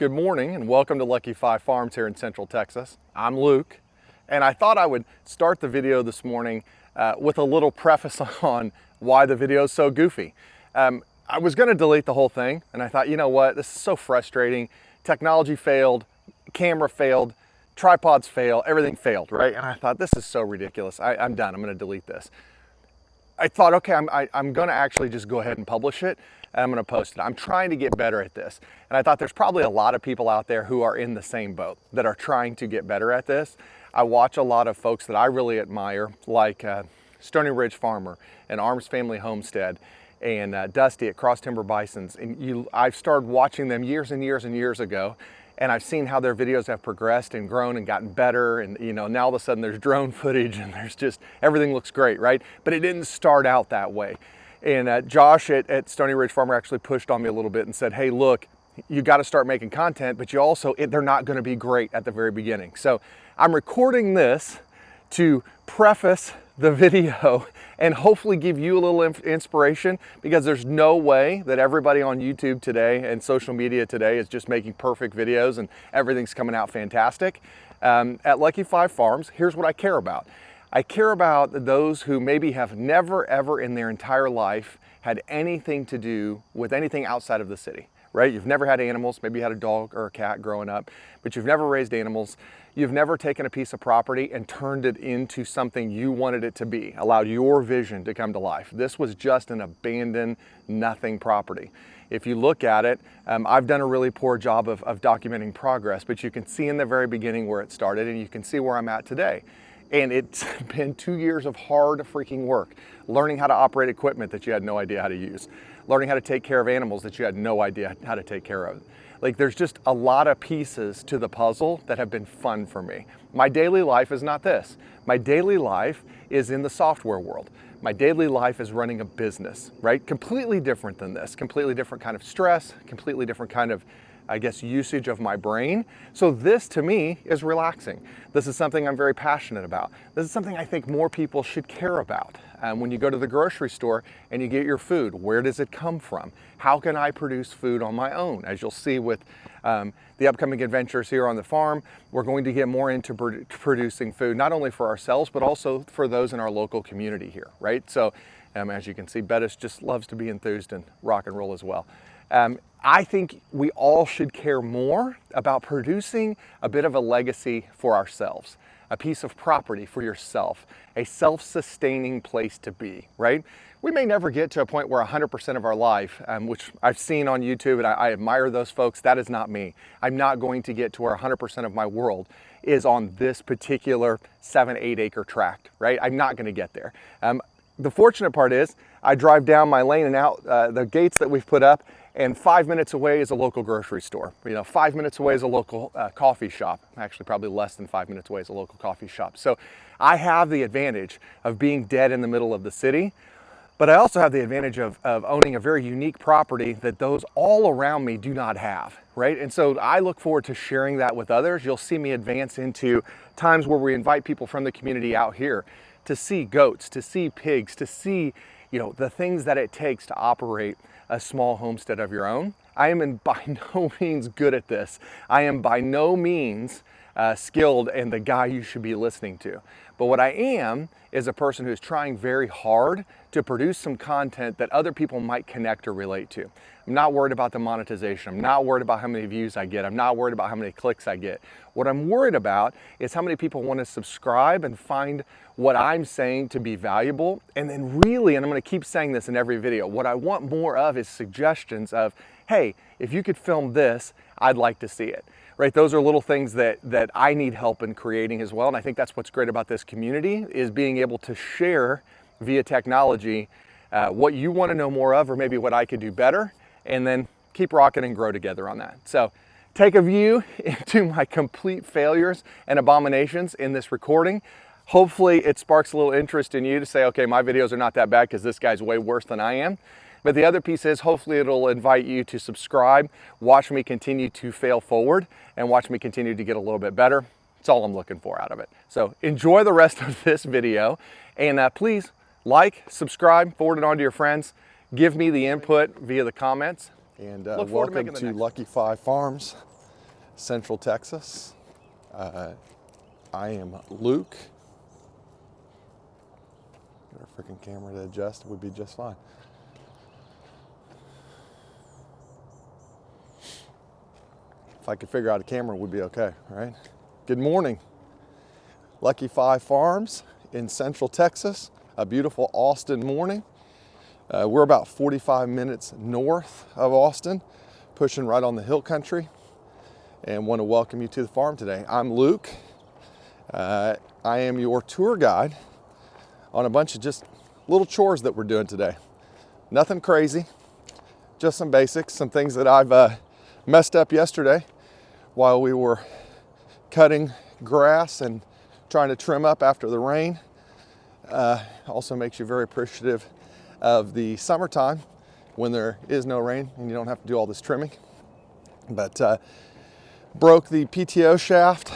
Good morning and welcome to Lucky 5 Farms here in Central Texas. I'm Luke, and I thought I would start the video this morning with a little preface on why the video is so goofy. I was going to delete the whole thing, and I thought, you know what, this is so frustrating. Technology failed, camera failed, tripods fail, everything failed, right? And I thought, this is so ridiculous. I'm done. I'm going to delete this. I thought, okay, I'm going to actually just go ahead and publish it, and I'm going to post it. I'm trying to get better at this. And I thought there's probably a lot of people out there who are in the same boat that are trying to get better at this. I watch a lot of folks that I really admire, like Stony Ridge Farmer and Arms Family Homestead and Dusty at Cross Timber Bisons. And I've started watching them years and years and years ago. And I've seen how their videos have progressed and grown and gotten better. And now all of a sudden there's drone footage and there's just, everything looks great, right? But it didn't start out that way. And Josh at Stony Ridge Farmer actually pushed on me a little bit and said, hey, look, you got to start making content, but they're not going to be great at the very beginning. So I'm recording this to preface the video and hopefully give you a little inspiration, because there's no way that everybody on YouTube today and social media today is just making perfect videos and everything's coming out fantastic. At Lucky 5 Farms, here's what I care about. I care about those who maybe have never ever in their entire life had anything to do with anything outside of the city, right? You've never had animals, maybe you had a dog or a cat growing up, but you've never raised animals. You've never taken a piece of property and turned it into something you wanted it to be, allowed your vision to come to life. This was just an abandoned, nothing property. If you look at it, I've done a really poor job of documenting progress, but you can see in the very beginning where it started, and you can see where I'm at today. And it's been 2 years of hard freaking work, learning how to operate equipment that you had no idea how to use, learning how to take care of animals that you had no idea how to take care of. Like, there's just a lot of pieces to the puzzle that have been fun for me. My daily life is not this. My daily life is in the software world. My daily life is running a business, right? Completely different than this, completely different kind of stress, completely different kind of, I guess, usage of my brain. So this to me is relaxing. This is something I'm very passionate about. This is something I think more people should care about. When you go to the grocery store and you get your food, where does it come from? How can I produce food on my own? As you'll see with the upcoming adventures here on the farm, we're going to get more into producing food, not only for ourselves, but also for those in our local community here, right? So as you can see, Bettis just loves to be enthused and rock and roll as well. I think we all should care more about producing a bit of a legacy for ourselves, a piece of property for yourself, a self-sustaining place to be, right? We may never get to a point where 100% of our life, which I've seen on YouTube, and I admire those folks. That is not me. I'm not going to get to where 100% of my world is on this particular 7-8 acre tract, right? I'm not going to get there. The fortunate part is I drive down my lane and out the gates that we've put up, and 5 minutes away is a local grocery store. 5 minutes away is a local coffee shop. Actually, probably less than 5 minutes away is a local coffee shop. So I have the advantage of being dead in the middle of the city, but I also have the advantage of owning a very unique property that those all around me do not have, right? And so I look forward to sharing that with others. You'll see me advance into times where we invite people from the community out here to see goats, to see pigs, to see the things that it takes to operate a small homestead of your own. I am by no means good at this. I am by no means skilled and the guy you should be listening to. But what I am is a person who's trying very hard to produce some content that other people might connect or relate to. I'm not worried about the monetization. I'm not worried about how many views I get. I'm not worried about how many clicks I get. What I'm worried about is how many people want to subscribe and find what I'm saying to be valuable. And then really, and I'm going to keep saying this in every video, what I want more of is suggestions of, hey, if you could film this, I'd like to see it. Right? Those are little things that I need help in creating as well. And I think that's what's great about this community, is being able to share via technology what you want to know more of, or maybe what I could do better, and then keep rocking and grow together on that. So take a view into my complete failures and abominations in this recording. Hopefully it sparks a little interest in you to say, okay, my videos are not that bad because this guy's way worse than I am. But the other piece is, hopefully it'll invite you to subscribe, watch me continue to fail forward, and watch me continue to get a little bit better. That's all I'm looking for out of it. So enjoy the rest of this video, and please like, subscribe, forward it on to your friends, give me the input via the comments, and welcome to Lucky 5 Farms. Central Texas. I am Luke. Get our freaking camera to adjust, it would be just fine. If I could figure out a camera, it would be okay, right? Good morning. Lucky 5 Farms in Central Texas. A beautiful Austin morning. We're about 45 minutes north of Austin, pushing right on the hill country, and want to welcome you to the farm today. I'm Luke. I am your tour guide on a bunch of just little chores that we're doing today. Nothing crazy, just some basics, some things that I've messed up yesterday while we were cutting grass and trying to trim up after the rain. Also makes you very appreciative of the summertime when there is no rain and you don't have to do all this trimming. But broke the PTO shaft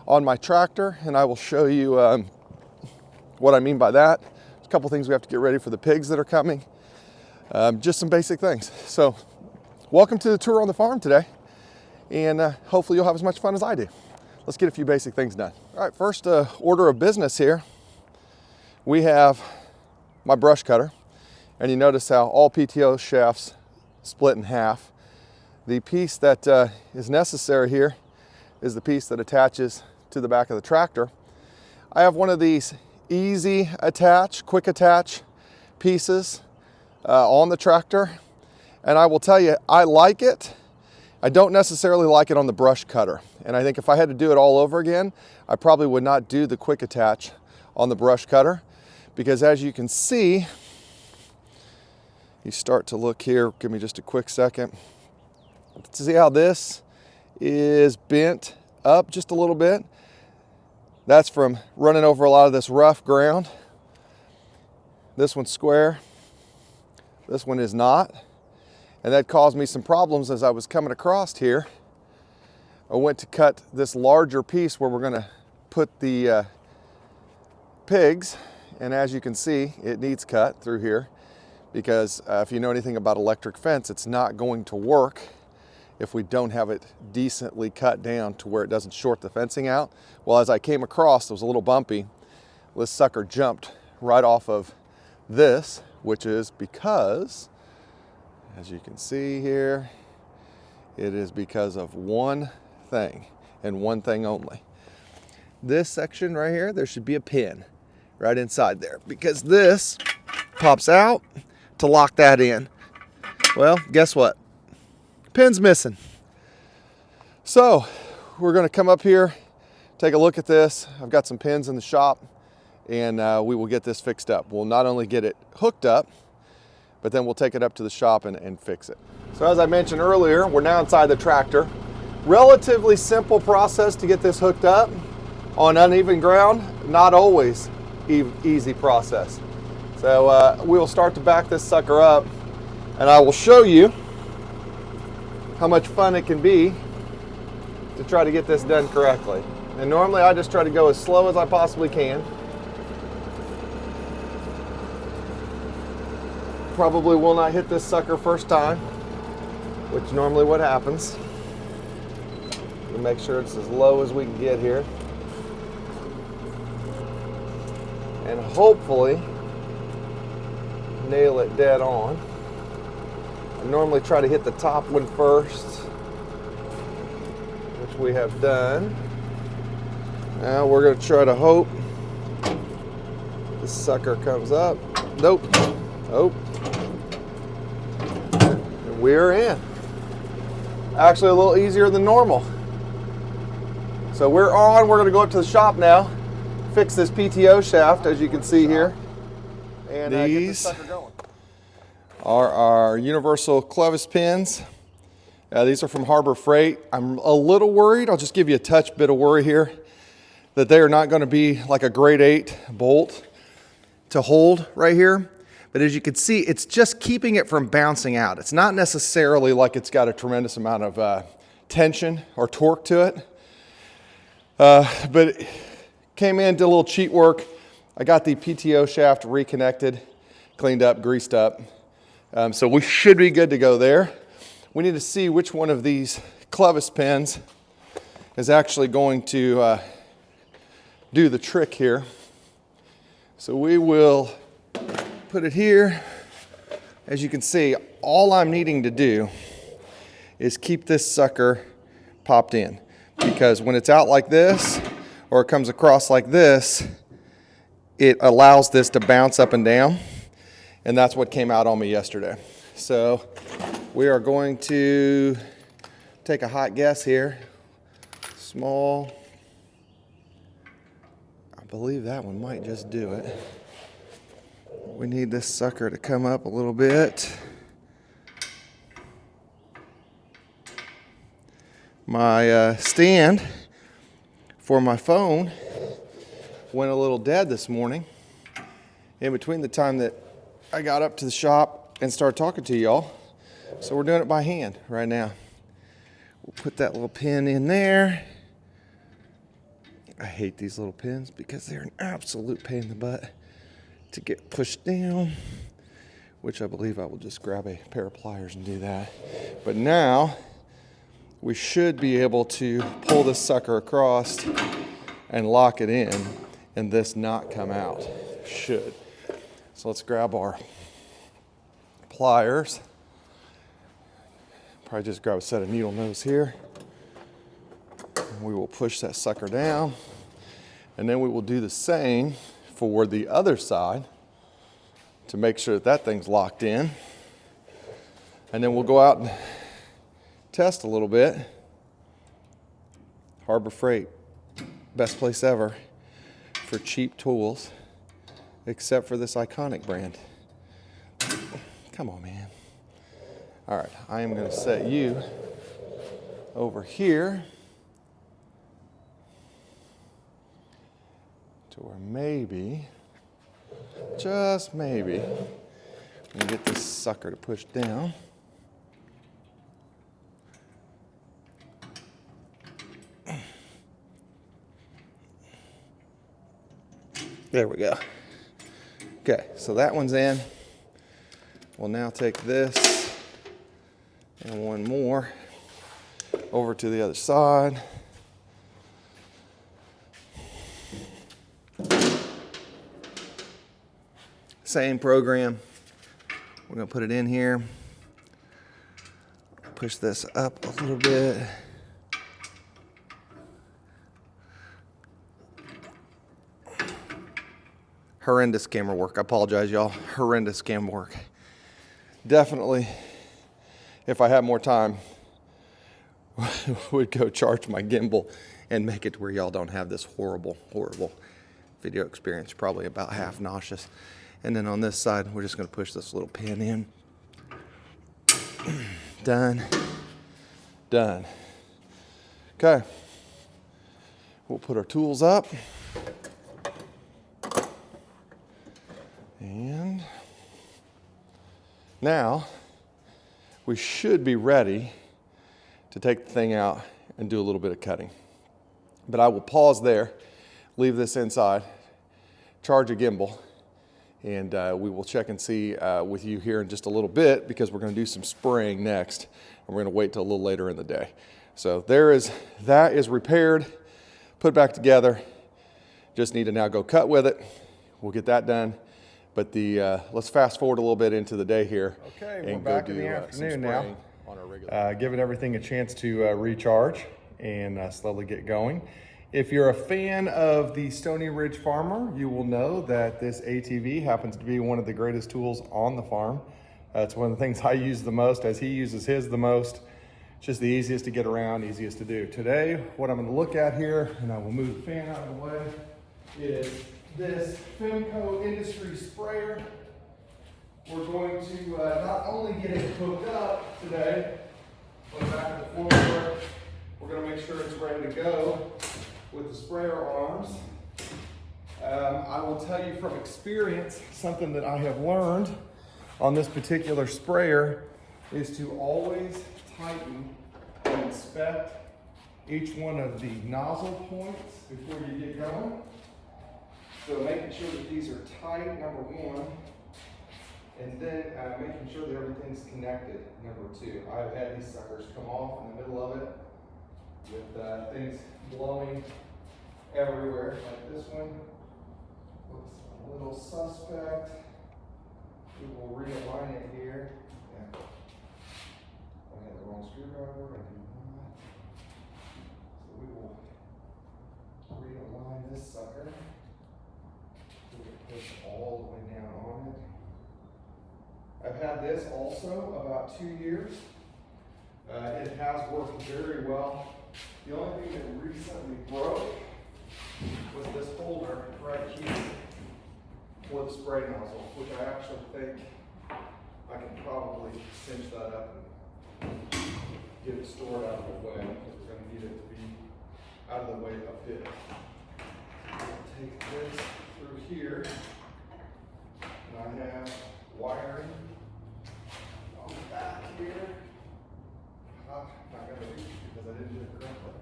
on my tractor, and I will show you what I mean by that. There's a couple things we have to get ready for the pigs that are coming. Just some basic things. So welcome to the tour on the farm today, and hopefully you'll have as much fun as I do. Let's get a few basic things done. All right, first order of business here. We have my brush cutter, and you notice how all PTO shafts split in half. The piece that is necessary here is the piece that attaches to the back of the tractor. I have one of these easy attach, quick attach pieces on the tractor, and I will tell you, I like it. I don't necessarily like it on the brush cutter, and I think if I had to do it all over again, I probably would not do the quick attach on the brush cutter, because as you can see, you start to look here, give me just a quick second, to see how this is bent up just a little bit. That's from running over a lot of this rough ground. This one's square, this one is not. And that caused me some problems as I was coming across here. I went to cut this larger piece where we're gonna put the pigs, and as you can see, it needs cut through here, because if you know anything about electric fence, it's not going to work if we don't have it decently cut down to where it doesn't short the fencing out. Well, as I came across, it was a little bumpy. This sucker jumped right off of this, which is because, as you can see here, it is because of one thing and one thing only. This section right here, there should be a pin right inside there, because this pops out to lock that in. Well, guess what? Pin's missing. So we're gonna come up here, take a look at this. I've got some pins in the shop, and we will get this fixed up. We'll not only get it hooked up, but then we'll take it up to the shop and fix it. So as I mentioned earlier, we're now inside the tractor. Relatively simple process to get this hooked up. On uneven ground, not always easy process. So we will start to back this sucker up, and I will show you how much fun it can be to try to get this done correctly. And normally I just try to go as slow as I possibly can. Probably will not hit this sucker first time, which normally what happens. We'll make sure it's as low as we can get here. And hopefully nail it dead on. I normally try to hit the top one first, which we have done. Now we're going to try to hope this sucker comes up. Nope. Nope. And we're in. Actually a little easier than normal. So we're on. We're going to go up to the shop now, fix this PTO shaft, as you can see here, and get this sucker going. Are our universal clevis pins. These are from Harbor Freight. I'm a little worried, I'll just give you a touch bit of worry here, that they are not going to be like a grade 8 bolt to hold right here. But as you can see, it's just keeping it from bouncing out. It's not necessarily like it's got a tremendous amount of tension or torque to it. But it came in, did a little cheat work. I got the PTO shaft reconnected, cleaned up, greased up. So we should be good to go there. We need to see which one of these clevis pins is actually going to do the trick here. So we will put it here. As you can see, all I'm needing to do is keep this sucker popped in, because when it's out like this or it comes across like this, it allows this to bounce up and down, and that's what came out on me yesterday. So we are going to take a hot guess here. Small. I believe that one might just do it. We need this sucker to come up a little bit. My stand for my phone went a little dead this morning in between the time that I got up to the shop and started talking to y'all. So we're doing it by hand right now. We'll put that little pin in there. I hate these little pins because they're an absolute pain in the butt to get pushed down, which I believe I will just grab a pair of pliers and do that. But now we should be able to pull this sucker across and lock it in and this not come out. Should. So let's grab our pliers. Probably just grab a set of needle nose here. And we will push that sucker down. And then we will do the same for the other side to make sure that that thing's locked in. And then we'll go out and test a little bit. Harbor Freight, best place ever for cheap tools, except for this iconic brand. Come on, man. All right, I am going to set you over here to where maybe, just maybe, we can get this sucker to push down. There we go. Okay, so that one's in. We'll now take this and one more over to the other side. Same program. We're gonna put it in here. Push this up a little bit. Horrendous camera work. I apologize, y'all. Horrendous camera work. Definitely, if I had more time, would go charge my gimbal and make it to where y'all don't have this horrible, horrible video experience. Probably about half nauseous. And then on this side, we're just going to push this little pin in. Done. Done. Okay. We'll put our tools up. And now we should be ready to take the thing out and do a little bit of cutting. But I will pause there, leave this inside, charge a gimbal, and we will check and see with you here in just a little bit, because we're going to do some spraying next, and we're going to wait till a little later in the day. So that is repaired, put back together. Just need to now go cut with it. We'll get that done. But let's fast forward a little bit into the day here. Okay, we're back in the afternoon now. On our regular. Giving everything a chance to recharge and slowly get going. If you're a fan of the Stony Ridge Farmer, you will know that this ATV happens to be one of the greatest tools on the farm. It's one of the things I use the most, as he uses his the most. It's just the easiest to get around, easiest to do. Today, what I'm going to look at here, and I will move the fan out of the way, is this Femco Industry sprayer. We're going to not only get it hooked up today, but back at the floor, we're going to make sure it's ready to go with the sprayer arms. I will tell you from experience, something that I have learned on this particular sprayer is to always tighten and inspect each one of the nozzle points before you get going. So making sure that these are tight, number one, And then making sure that everything's connected, number 2. I've had these suckers come off in the middle of it with things blowing everywhere, like this one. Looks a little suspect. We will realign it here. Yeah. I had the wrong screwdriver, I do not. So we will realign this sucker so it push all the way down on it. I've had this also about 2 years. It has worked very well. The only thing that recently broke was this holder right here for the spray nozzle, which I actually think I can probably cinch that up and get it stored out of the way, because we're going to need it to be out of the way a bit. I'll take this through here, and I have wiring on the back here. I'm not going to reach because I didn't do it correctly.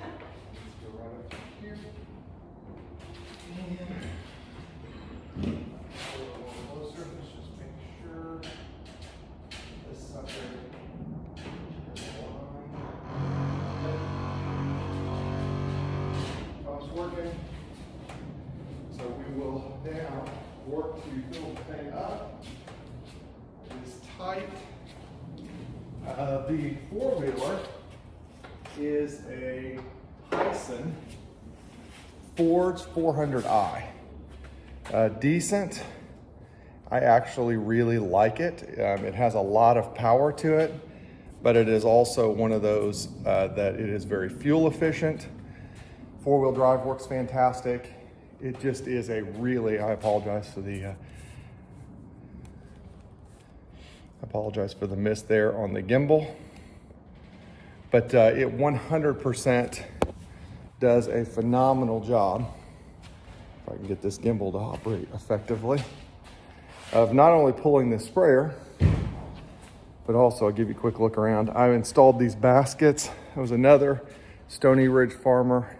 Let's go right up to here. And a little closer. Let's just make sure this sucker is aligned. It's working. So we will now work to fill the thing up. It is tight. The four-wheeler is a Hyson Ford's 400i. Decent. I actually really like it. It has a lot of power to it, but it is also one of those that it is very fuel efficient. Four-wheel drive works fantastic. It just is a really, I apologize for the miss there on the gimbal, but it 100% does a phenomenal job, if I can get this gimbal to operate effectively, of not only pulling the sprayer, but also, I'll give you a quick look around. I installed these baskets. It was another Stony Ridge Farmer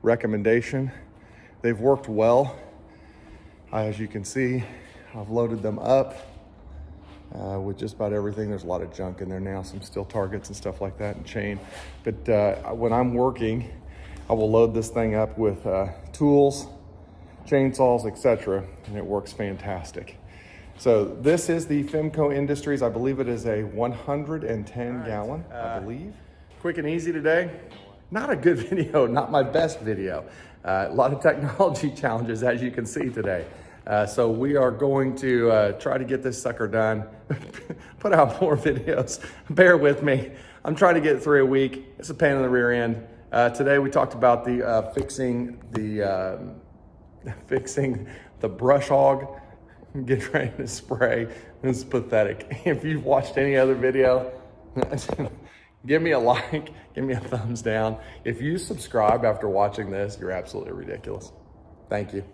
recommendation. They've worked well. As you can see, I've loaded them up with just about everything. There's a lot of junk in there now, some steel targets and stuff like that, and chain. But when I'm working, I will load this thing up with tools, chainsaws, etc., and it works fantastic. So this is the Femco Industries. I believe it is a 110 gallon, I believe. Quick and easy today. Not a good video, not my best video. A lot of technology challenges, as you can see today. So we are going to try to get this sucker done, put out more videos. Bear with me. I'm trying to get through a week. It's a pain in the rear end. Today we talked about the fixing the brush hog. Get ready to spray. This is pathetic. If you've watched any other video, give me a like, give me a thumbs down. If you subscribe after watching this, you're absolutely ridiculous. Thank you.